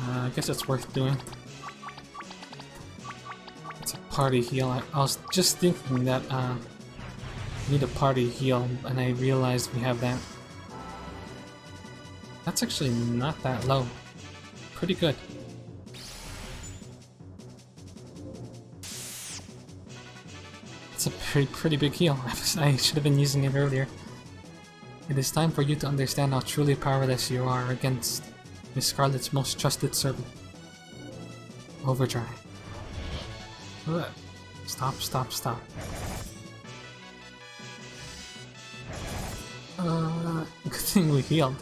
I guess it's worth doing. It's a party heal. I was just thinking that we need a party heal, and I realized we have that. That's actually not that low. Pretty good. It's a pretty big heal. I should have been using it earlier. It is time for you to understand how truly powerless you are against Miss Scarlet's most trusted servant. Overdrive. Ugh. Stop. Good thing we healed.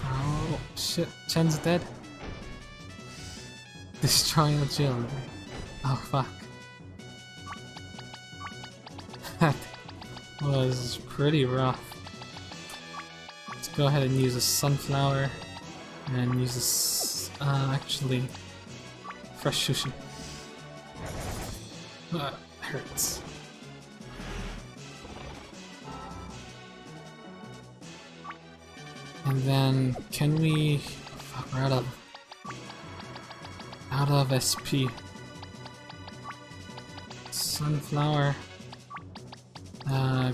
Oh shit, Chen's dead. Destroy agility. Oh fuck. That was pretty rough. Let's go ahead and use a sunflower and use this actually fresh sushi. Hurts. And then can we fuck, we're out of SP. Sunflower.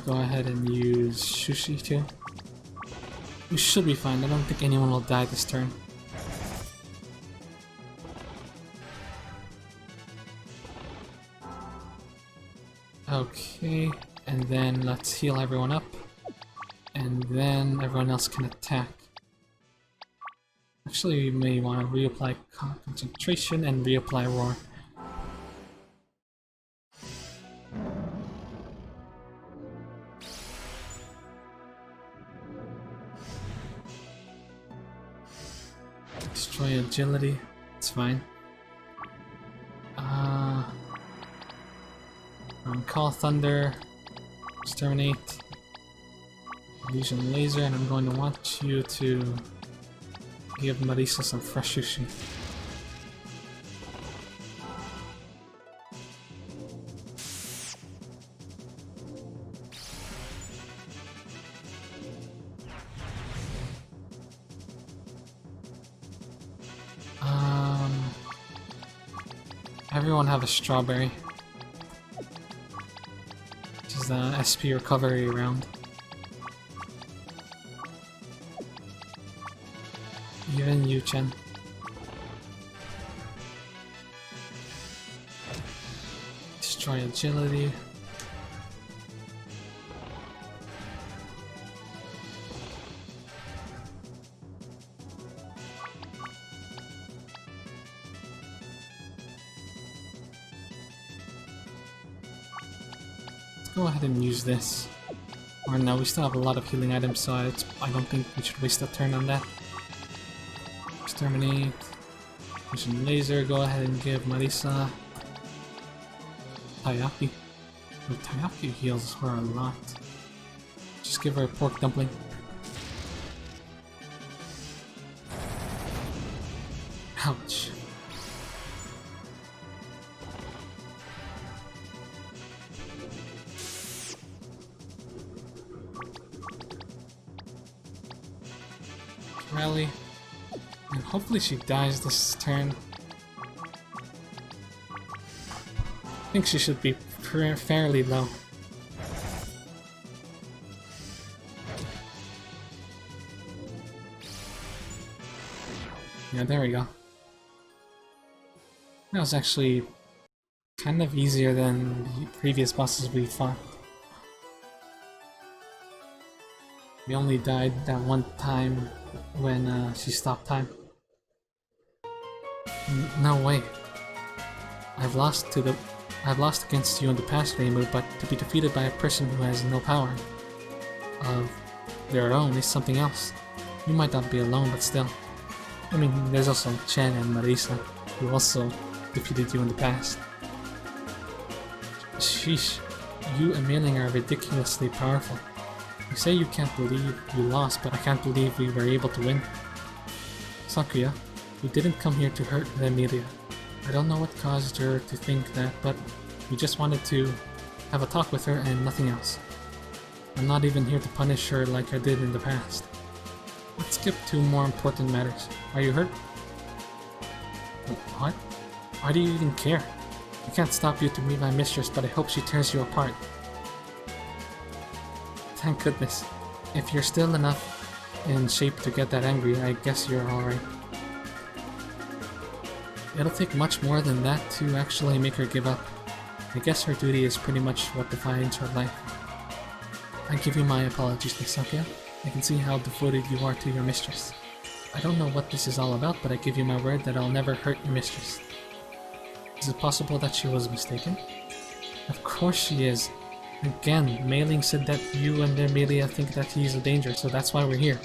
Go ahead and use sushi too. We should be fine. I don't think anyone will die this turn. Okay, and then let's heal everyone up. And then everyone else can attack. Actually, we may want to reapply concentration and reapply roar. Destroy agility, it's fine. Call Thunder, exterminate, illusion laser, and I'm going to want you to give Marisa some fresh sushi. Everyone have a strawberry. Which is the SP recovery round. Even you, Chen. Try agility. Let's go ahead and use this. Or no, we still have a lot of healing items, so I don't think we should waste a turn on that. Exterminate. Mission laser, go ahead and give Marisa Taiyaki. Oh, Taiyaki heals her a lot. Just give her a pork dumpling. Ouch. Rally. And hopefully she dies this turn. I think she should be fairly low. Yeah, there we go. That was actually kind of easier than the previous bosses we fought. We only died that one time when she stopped time. No way. I've lost against you in the past, Reimu, but to be defeated by a person who has no power of their own is something else. You might not be alone, but still. I mean, there's also Chen and Marisa, who also defeated you in the past. Sheesh, you and Mei Ling are ridiculously powerful. You say you can't believe you lost, but I can't believe we were able to win. Sakuya, we didn't come here to hurt Emilia. I don't know what caused her to think that, but we just wanted to have a talk with her and nothing else. I'm not even here to punish her like I did in the past. Let's skip to more important matters. Are you hurt? What? Why do you even care? I can't stop you to meet my mistress, but I hope she tears you apart. Thank goodness. If you're still enough in shape to get that angry, I guess you're alright. It'll take much more than that to actually make her give up. I guess her duty is pretty much what defines her life. I give you my apologies, Miss Sakuya. I can see how devoted you are to your mistress. I don't know what this is all about, but I give you my word that I'll never hurt your mistress. Is it possible that she was mistaken? Of course she is. Again, Mei Ling said that you and Emilia think that he's a danger, so that's why we're here.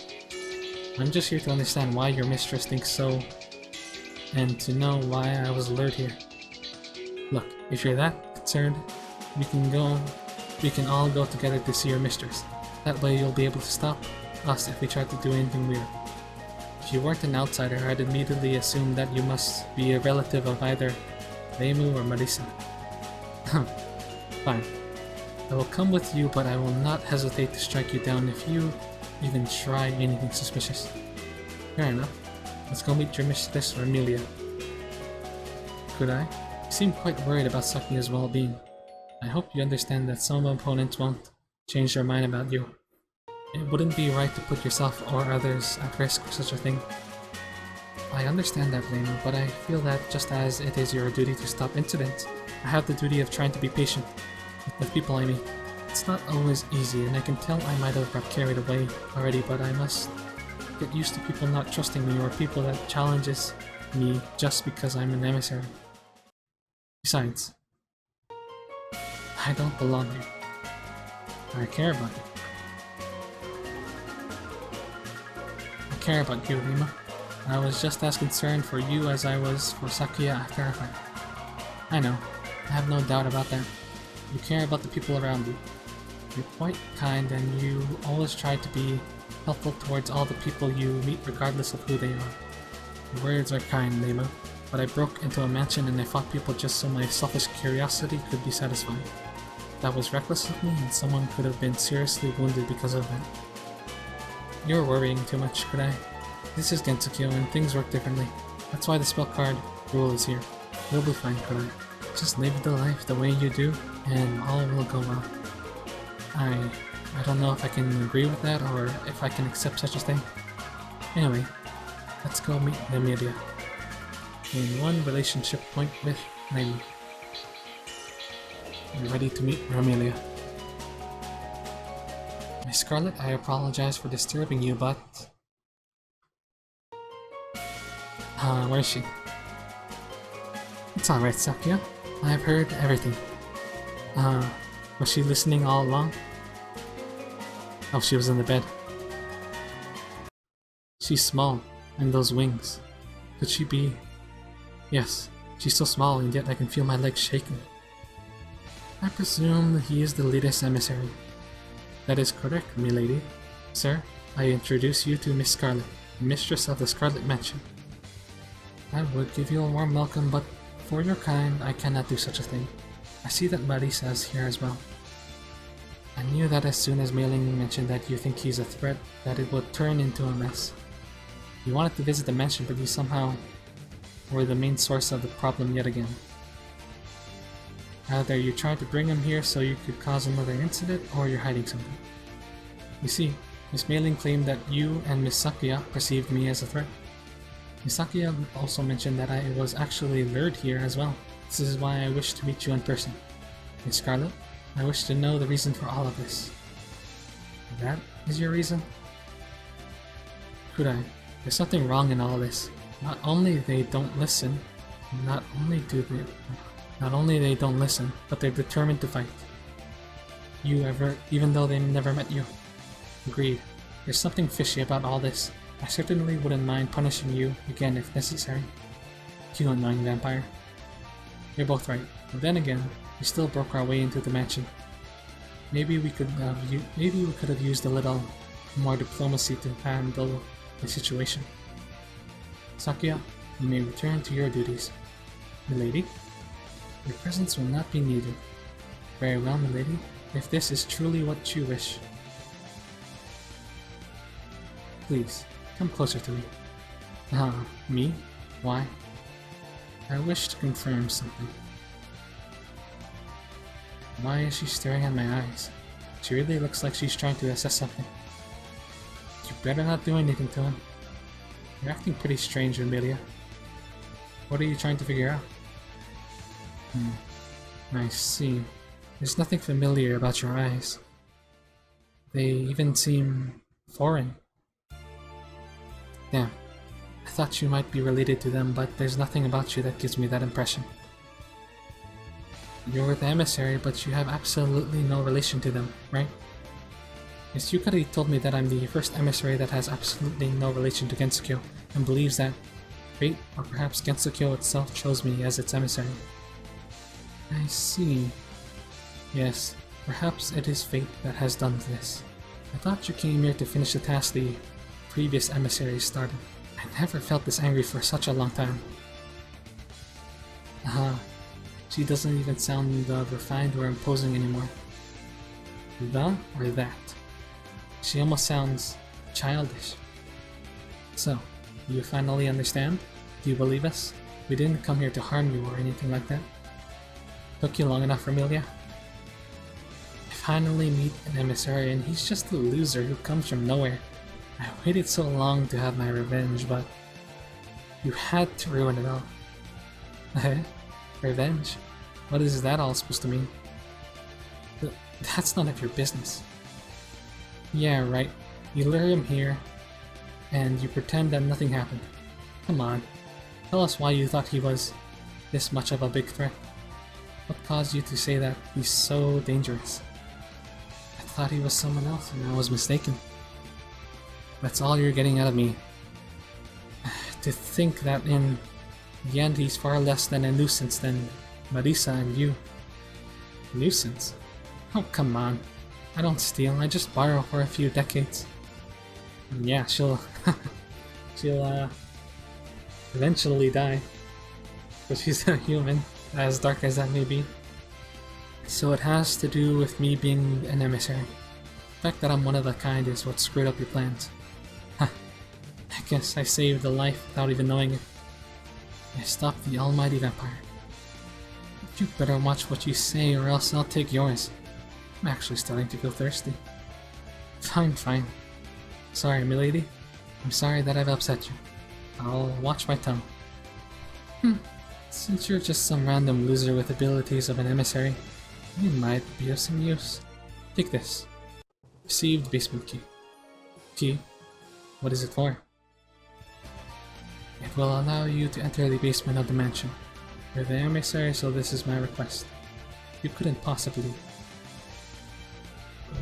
I'm just here to understand why your mistress thinks so, and to know why I was lured here. Look, if you're that concerned, we can all go together to see your mistress. That way you'll be able to stop us if we try to do anything weird. If you weren't an outsider, I'd immediately assume that you must be a relative of either Reimu or Marisa. Fine. I will come with you, but I will not hesitate to strike you down if you even try anything suspicious. Fair enough. Let's go meet your mistress or Emilia. Could I? You seem quite worried about Sakuya's well-being. I hope you understand that some opponents won't change their mind about you. It wouldn't be right to put yourself or others at risk for such a thing. I understand that, Reimu, but I feel that just as it is your duty to stop incidents, I have the duty of trying to be patient. With people I meet. It's not always easy, and I can tell I might have got carried away already, but I must get used to people not trusting me or people that challenges me just because I'm an emissary. Besides, I don't belong here. I care about you. I care about you, Rima. I was just as concerned for you as I was for Sakuya after our fight. I know. I have no doubt about that. You care about the people around you. You're quite kind and you always try to be helpful towards all the people you meet regardless of who they are. Your words are kind, Reimu, but I broke into a mansion and I fought people just so my selfish curiosity could be satisfied. That was reckless of me and someone could have been seriously wounded because of that. You're worrying too much, could I? This is Gensokyo and things work differently. That's why the spell card rule is here. You'll be fine, could I? Just live the life the way you do, and all will go well. I don't know if I can agree with that, or if I can accept such a thing. Anyway, let's go meet Emilia. Gain one relationship point with Reimu. you're ready to meet Romelia. Miss Scarlet, I apologize for disturbing you, but... where is she? It's alright, Sakya. I've heard everything. Was she listening all along? Oh, she was in the bed. She's small, and those wings. Could she be... Yes, she's so small, and yet I can feel my legs shaking. I presume he is the latest emissary. That is correct, milady. Sir, I introduce you to Miss Scarlet, mistress of the Scarlet Mansion. I would give you a warm welcome, but for your kind, I cannot do such a thing. I see that Marisa is here as well. I knew that as soon as Mailing mentioned that you think he's a threat, that it would turn into a mess. You wanted to visit the mansion, but you somehow were the main source of the problem yet again. Either you tried to bring him here so you could cause another incident, or you're hiding something. You see, Miss Mailing claimed that you and Miss Sakya perceived me as a threat. Miss Sakya also mentioned that I was actually lured here as well. This is why I wish to meet you in person. Miss Scarlet, I wish to know the reason for all of this. That is your reason? Kudai, there's something wrong in all this. Not only they don't listen, but they're determined to fight. Even though they never met you. Agreed. There's something fishy about all this. I certainly wouldn't mind punishing you again if necessary. You annoying vampire. You're both right. But then again, we still broke our way into the mansion. Maybe we could have used a little more diplomacy to handle the situation. Sakya, you may return to your duties. Milady, your presence will not be needed. Very well, milady, if this is truly what you wish. Please, come closer to me. Me? Why? I wish to confirm something. Why is she staring at my eyes? She really looks like she's trying to assess something. You better not do anything to him. You're acting pretty strange, Amelia. What are you trying to figure out? I see. There's nothing familiar about your eyes. They even seem foreign. Damn. I thought you might be related to them, but there's nothing about you that gives me that impression. You're the emissary, but you have absolutely no relation to them, right? Yes, Yukari told me that I'm the first emissary that has absolutely no relation to Gensokyo, and believes that fate, or perhaps Gensokyo itself, chose me as its emissary. I see. Yes, perhaps it is fate that has done this. I thought you came here to finish the task the previous emissary started. I never felt this angry for such a long time. She doesn't even sound refined or imposing anymore. The or that? She almost sounds childish. So, do you finally understand? Do you believe us? We didn't come here to harm you or anything like that. Took you long enough, Amelia? I finally meet an emissary and he's just a loser who comes from nowhere. I waited so long to have my revenge, but you had to ruin it all. Revenge? What is that all supposed to mean? That's none of your business. Yeah, right. You lure him here, and you pretend that nothing happened. Come on. Tell us why you thought he was this much of a big threat. What caused you to say that he's so dangerous? I thought he was someone else, and I was mistaken. That's all you're getting out of me. To think that in the end he's far less than a nuisance than Marisa and you. Nuisance? Oh, come on. I don't steal, I just borrow for a few decades. And yeah, she'll eventually die. But she's a human, as dark as that may be. So it has to do with me being an emissary. The fact that I'm one of the kind is what screwed up your plans. I guess I saved a life without even knowing it. I stopped the almighty vampire. You better watch what you say or else I'll take yours. I'm actually starting to feel thirsty. Fine. Sorry, milady. I'm sorry that I've upset you. I'll watch my tongue. Since you're just some random loser with abilities of an emissary, It might be of some use. Take this. Received basement key. Key? What is it for? It will allow you to enter the basement of the mansion. You're the emissary, so this is my request. You couldn't possibly...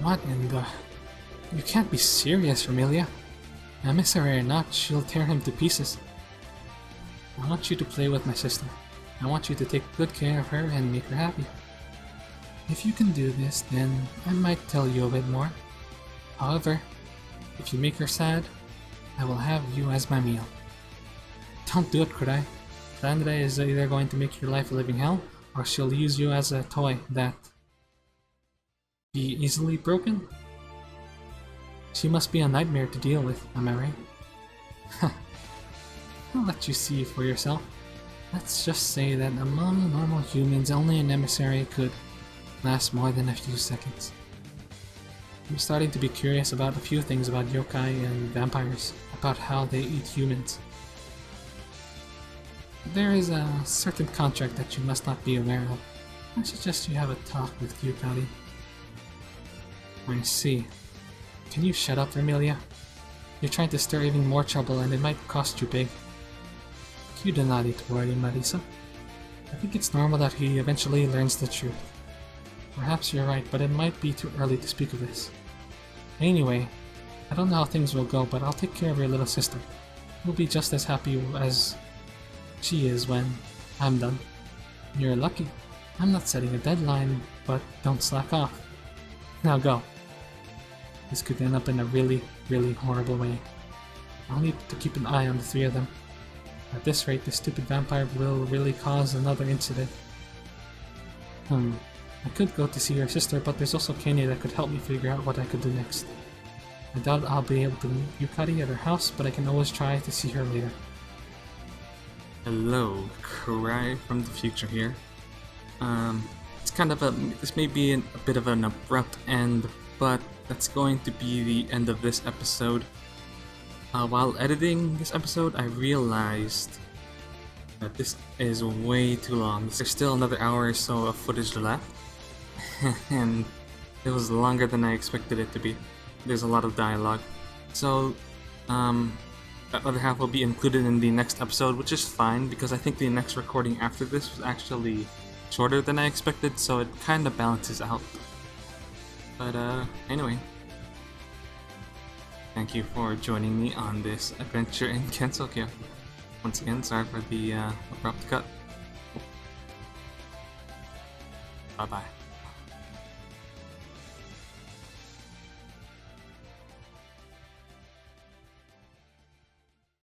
What in the... You can't be serious, Jeremie. Emissary or not, she'll tear him to pieces. I want you to play with my sister. I want you to take good care of her and make her happy. If you can do this, then I might tell you a bit more. However, if you make her sad, I will have you as my meal. Don't do it, Kudai. Sandra is either going to make your life a living hell, or she'll use you as a toy that... be easily broken? She must be a nightmare to deal with, am I right? I'll let you see for yourself. Let's just say that among normal humans, only an emissary could last more than a few seconds. I'm starting to be curious about a few things about yokai and vampires, about how they eat humans. There is a certain contract that you must not be aware of. I suggest you have a talk with Yukari. I see. Can you shut up, Jeremie? You're trying to stir even more trouble and it might cost you big. You do not need to worry, Marisa. I think it's normal that he eventually learns the truth. Perhaps you're right, but it might be too early to speak of this. Anyway, I don't know how things will go, but I'll take care of your little sister. You'll be just as happy as she is when I'm done. You're lucky. I'm not setting a deadline, but don't slack off. Now go. This could end up in a really, really horrible way. I'll need to keep an eye on the three of them. At this rate, this stupid vampire will really cause another incident. I could go to see your sister, but there's also Kenny that could help me figure out what I could do next. I doubt I'll be able to meet Yukari at her house, but I can always try to see her later. Hello, Kurai from the future here. It's kind of this may be a bit of an abrupt end, but that's going to be the end of this episode. While editing this episode, I realized that this is way too long. There's still another hour or so of footage left, and it was longer than I expected it to be. There's a lot of dialogue. So, that other half will be included in the next episode, which is fine, because I think the next recording after this was actually shorter than I expected, so it kind of balances out. But, anyway. Thank you for joining me on this adventure in Gensokyo. Once again, sorry for the abrupt cut. Bye bye.